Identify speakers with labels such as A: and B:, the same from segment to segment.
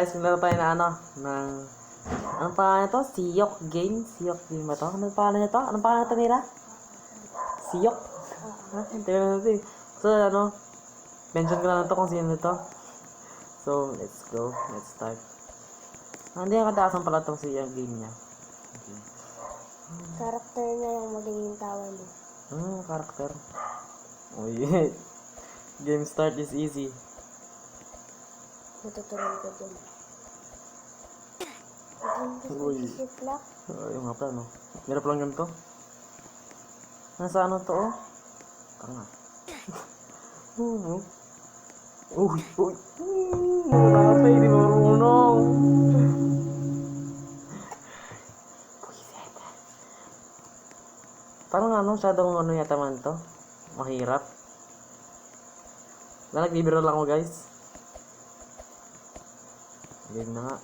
A: guys, meron tayo na ano, ng, anong pangalan nito? Siyok game? Siyok game ba to? Anong pangalan nito? Anong pangalan nito nila? Siyok? Ha? Tingnan natin. So, ano, mention ko lang ito kung sino ito. So, let's go. Let's start. Hindi ang kataasan pala itong siyok game niya. Okay.
B: Karakter na yung magiging tawa mo.
A: Karakter. Oh, yeah. Game start is easy.
B: Matutunan ko dyan.
A: Uy.
B: Siplak.
A: Yung nga pala, no? Meron palang ganito. Nasa ano to, oh? Tanga. Uy, uy. Wala pa, hindi marunong. Parang ano, masyadong ano yata man to. Mahirap. Nagbibiro lang ako, guys. Game na nga.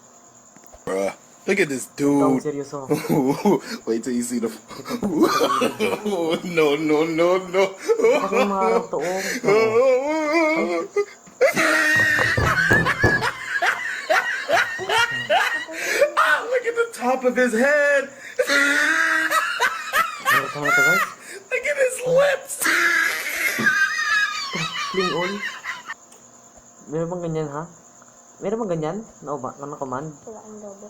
C: Bruh, look at this
A: Ito,
C: dude.
A: seryoso.
C: Wait till you see the. No, no, no, no.
A: Kasi yung mga araw to, oh.
C: Ah, look at the top of his head.
A: Ano ka na to, guys?
C: Look at his lips.
A: Cling all. Meron bang ganyan, ha? Meron bang ganyan? Na command?
B: Wala ang lobo.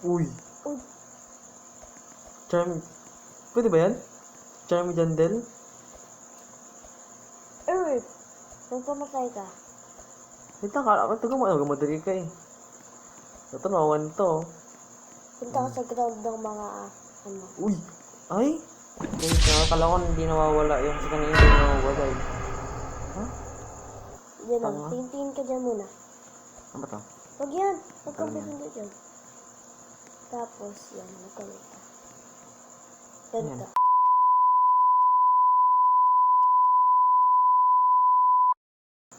A: Uy.
B: Uy.
A: Charm. Pwede ba yan? Charm Jandel?
B: Earth. Nung pamatay ka.
A: Ito, ito madali ka eh. Ito, nawawan to.
B: Punta ka sa ground ng mga ano.
A: Uy. Ay. Ay, kala ko hindi nawawala yung sa kanina hindi nawawala eh. Ha?
B: Yan lang.
A: Tama.
B: Tingin ka dyan muna.
A: Ano ba to?
B: Huwag yan. Huwag kang
A: Ano yan?
B: pisundo dyan. Tapos yan. Magkamit ka.
A: Ano yan?
B: Ganito.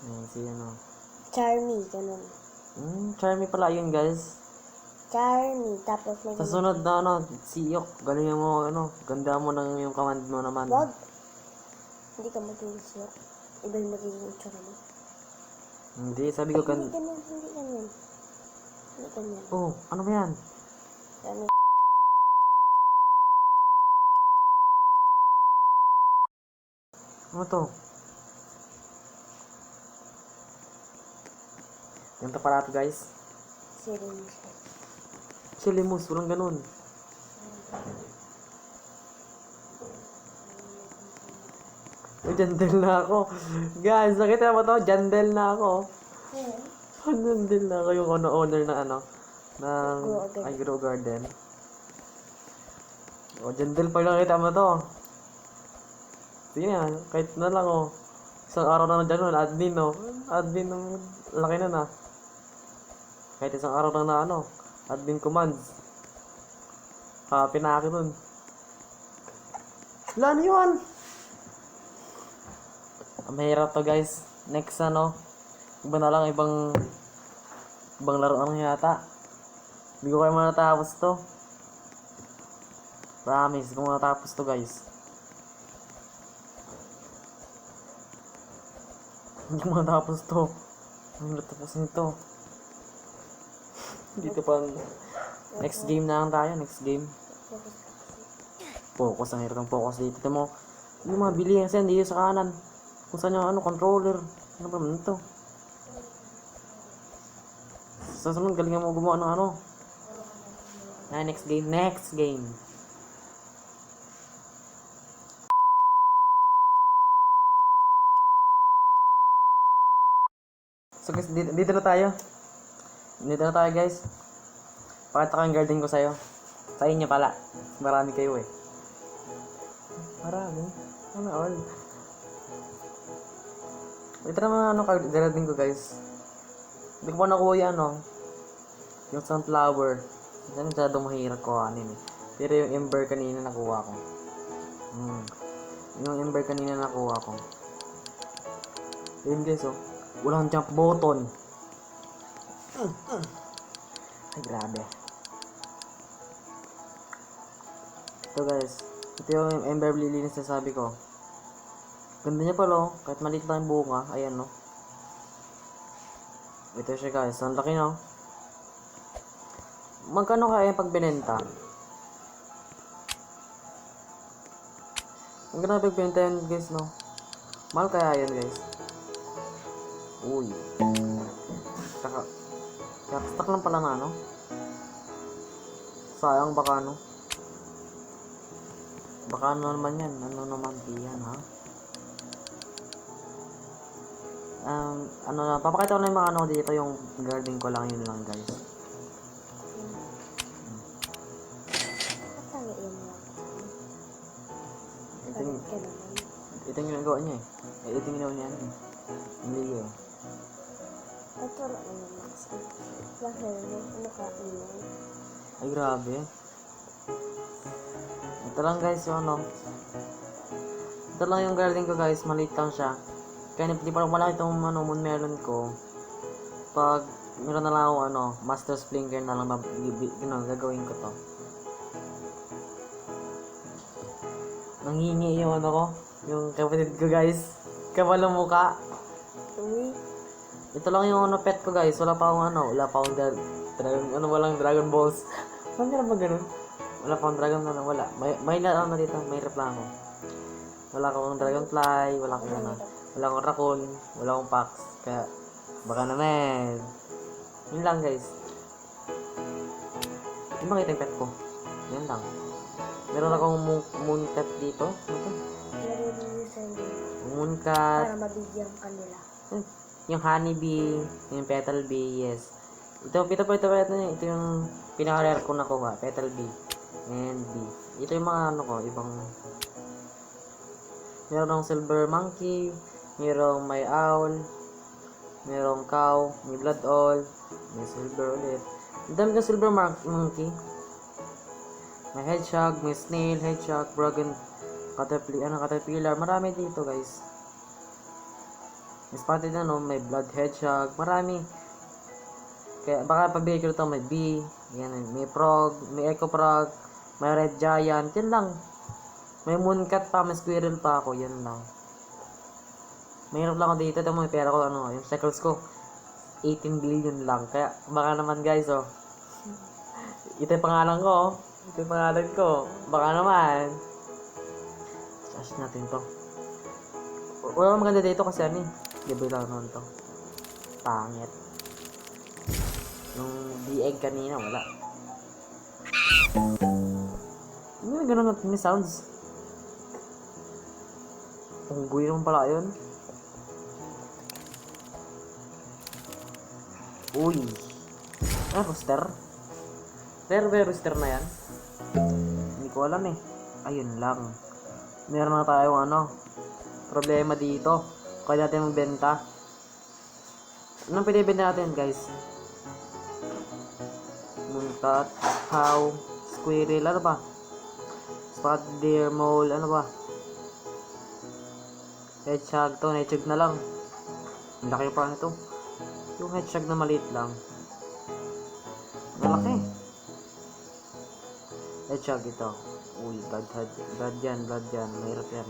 A: Ayan, si ano.
B: Charmy. Ganun.
A: Charmy pala yun, guys.
B: Charmy. Tapos may
A: Sa sunod na ano, siyok. Galing mo, ano, ganda mo ng yung command mo naman.
B: Wag. Hindi ka magiging siya. Iba yung magiging itsura mo.
A: Hindi, sabi ko
B: Hindi ganyan. Hindi ganyan. Hindi ganyan.
A: Oh, ano ba yan?
B: Charmy.
A: Ano to? Ganito pala to, guys.
B: Sirin siya.
A: Chilimus, walang ganun. Uy, jandel na ako. Guys, nakita mo to? Jandel na ako. Jandel na ako yung owner ng ano, ng Agro Garden. O, jandel pa lang kita mo to. Sige na, kahit na lang oh. Isang araw na dyan, admin oh. Admin ng laki na na. Kahit isang araw na ano, admin commands. Happy na akin nun. Wala na yun! Mahirap to, guys. Next ano, iba na lang, ibang laro ano yata. Hindi ko kayo matapos to. Promise, kung matapos to, guys. Hindi ko matapos to. Ang natapos nito. Dito pa. Next game na lang tayo. Next game. Focus. Ang hirap ng focus dito. Ito mo. Yung mga bilihan kasi dito sa kanan. Kung saan yung ano, controller. Ano ba naman ito? Sa sunod, galingan mo gumawa ng ano. Next game. Next game. So guys, dito na tayo. Dito na tayo, guys. Pakita ko yung garden ko sa'yo. Sa inyo pala. Marami kayo eh. Marami. Ano all? Ito naman ano garden ko, guys. Hindi ko pa nakuha yan, no? Yung sunflower. Yan masyadong mahirap kuhanin eh. Pero yung ember kanina nakuha ko. Yung ember kanina nakuha ko. Yun, guys, oh. Walang jump button. Ay, grabe. Ito, guys. Ito yung ember lily na sasabi ko. Ganda niya pala, oh. Kahit maliit lang yung bunga. Ayan, no. Ito siya guys, ang laki no. Magkano kaya pag binenta? Magkano pag binenta yan guys no? Mahal kaya yan guys? Uy. Kaya stock lang pala na no? Sayang baka no? Baka ano naman yan? Ano naman yan ha? Ano na, papakita ko na yung mga ano dito, yung garden ko lang, yun lang guys.
B: Kaya yan lang.
A: Ito yung,
B: Bakit ka naman?
A: ito yung ginagawa niya eh. Ito yung ginawa niya eh. Hindi eh.
B: Ito na naman, Max. Bakit ano ka ino?
A: Ay grabe. Ito lang guys yung ano. Ito lang yung garden ko guys, maliit lang siya. Kaya hindi pa malaki itong ano, moon melon ko. Pag meron na lang ako ano, master sprinkler na lang gagawin ko to. Nanghingi yung ano ko, yung kapatid ko guys. Kapalang muka.
B: Uy,
A: Ito lang yung ano, pet ko guys. Wala pa akong ano, wala pa akong walang Dragon Balls. Meron ba ganun? Wala pa akong Dragon wala. May ano dito, may rep lang ako. Wala akong Dragonfly, wala akong ano. Wala akong raccoon, wala akong pax. Kaya, baka naman. Yun lang guys. Yung makita yung pet ko. Yun lang. Meron akong moon cat dito. Ano to?
B: nare-releasean din.
A: Moon cat.
B: Para mabigyan ka nila.
A: Yung honeybee, yung petal bee, yes. Ito yung pinaka-rare ko nakuha, petal bee and bee. Ito yung mga ano ko, ibang merong silver monkey, merong may owl, merong cow, may blood owl, may silver ulit. Ang dami ng silver monkey. May hedgehog, may snail, hedgehog, dragon, caterpillar, marami dito guys. May spotted na no, may blood hedgehog, marami. Kaya baka pagbigay ko ito may bee, yan, may frog, may echo frog, may red giant, yan lang. May mooncat pa, may squirrel pa ako, yan lang. Mayroon lang ako dito, ito may pera ko, ano, yung shekels ko, 18 billion lang. Kaya baka naman guys, oh. Ito yung pangalan ko, oh. Ito yung pangalan ko, baka naman. Cash natin to. Wala maganda dito kasi ano eh. Libre lang naman to. Pangit. Yung D-egg kanina, wala. Hindi na ganun natin yung sounds. Unggoy naman pala yun. Uy. Ah, rooster. Rare rooster na yan. Hindi ko alam eh. Ayun lang. Meron na tayong ano, problema dito. Kaya natin magbenta. Anong pinibenta natin guys? Mooncat, cow, squirrel, ano ba? Spotted deer, mole, ano ba? Hedgehog to, hedgehog na lang. Ang laki pa nito. Yung hedgehog na maliit lang. Malaki. Hedgehog ito. Uy, blood yan. Mahirap yan.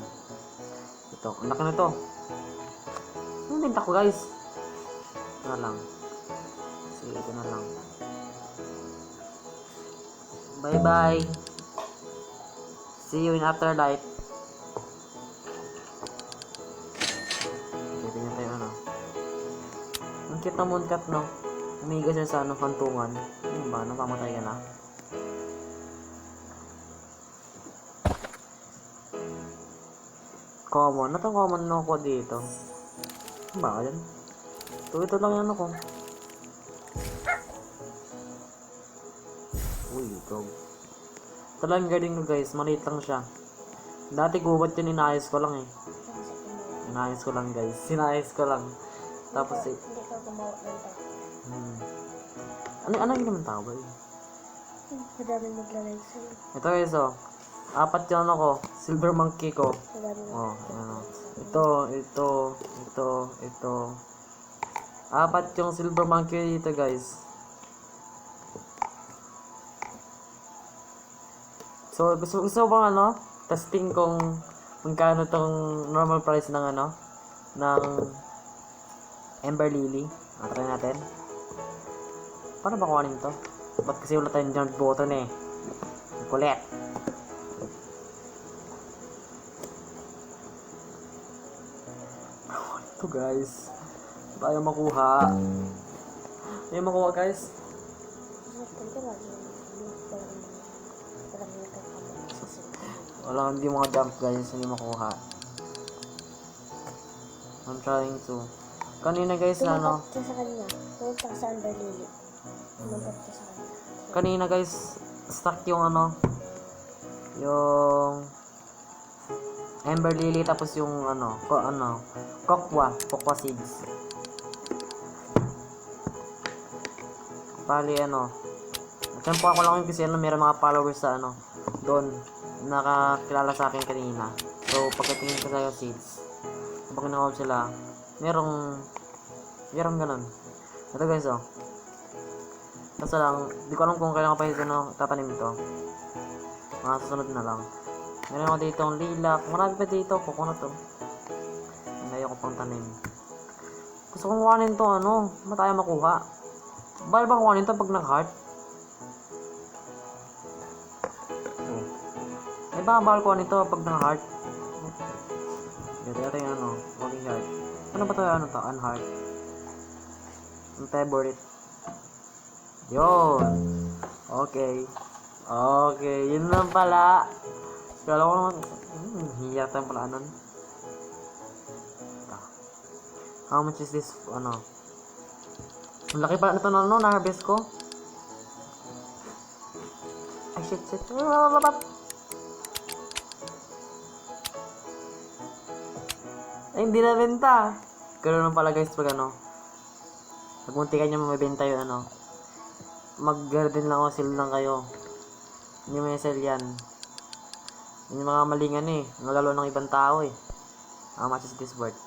A: Ito, ang laki na to. Ano benta ko guys? Ito na lang. Sige, ito na lang. Bye bye. See you in afterlife. Okay, tingnan tayo ano. Ang cute na mooncat no. Umiga siya sa ano, kantungan. Ano ba? Napamatay ka na? Common. Ito common no ko dito. Ano ba yan? Ito lang yan ako. Uy, ito. Ito lang yung garden ko guys. Maliit lang siya. Dati gubat yun, inayos ko lang eh. Inayos ko lang guys. Sinayos ko lang. Tapos eh.
B: Hindi ka gumawa ng tao.
A: Ano yung naman tao ba eh?
B: Madami maglalay sa'yo.
A: Ito guys oh. 4 yun ako. Silver monkey ko.
B: Madami
A: Oh, ano. Ito. 4 yung silver monkey dito guys. So, gusto bang ano? Testing kung magkano tong normal price ng ano? Ng Ember Lily. Try natin. Paano ba kuhanin to? Ba't kasi wala tayong jump button eh? Ang kulit. Ito guys. Tayo makuha. Tayo makuha guys.
B: Saktan ka lagi. Parang nagkakamali sa cellphone.
A: Wala hindi mga jump guys. Hindi makuha. I'm trying to. Kanina guys na ano.
B: Tumapat ka sa kanya. Pumunta ka sa Amber Lily. Tumapat ka sa kanya.
A: Kanina guys. Stuck yung ano. Yung Amber Lily tapos yung ano. Kokwa seeds. Bali ano. Tempo ako lang yun kasi ano, meron mga followers sa ano. Doon. Nakakilala sa akin kanina. So pagkatingin ko sa seeds. Kapag kinakawag sila. Merong ganun. Ito guys oh. Kaso lang, di ko alam kung kailan ko pa ito tatanim ito. Mga susunod na lang. Meron ako dito ang lilac. Marami pa dito. Coconut to. Hindi ko pang tanim. Gusto kong kuhanin to ano. Mataya makuha. Bahal ba kuhanin to pag nag-heart? May ba bahal kuhanin to pag nag-heart? Ito yung ano. Walking heart. Ano ba to ano to? Unheart. Ang favorite. Yun. Okay. Okay. Yun lang pala. Kala ko naman. Hiya tayo pala anon. How much is this? Ano? Ang laki pala nito na ano. Na-harvest ko. Ay shit. Ay hindi na benta. Ganun lang pala guys pag ano. Pag muntikan nyo mabibenta yun ano. Mag-garden lang o sell lang kayo. Hindi may sell yan. Yung mga malingan eh. Nagalo ng ibang tao eh. How much is this worth?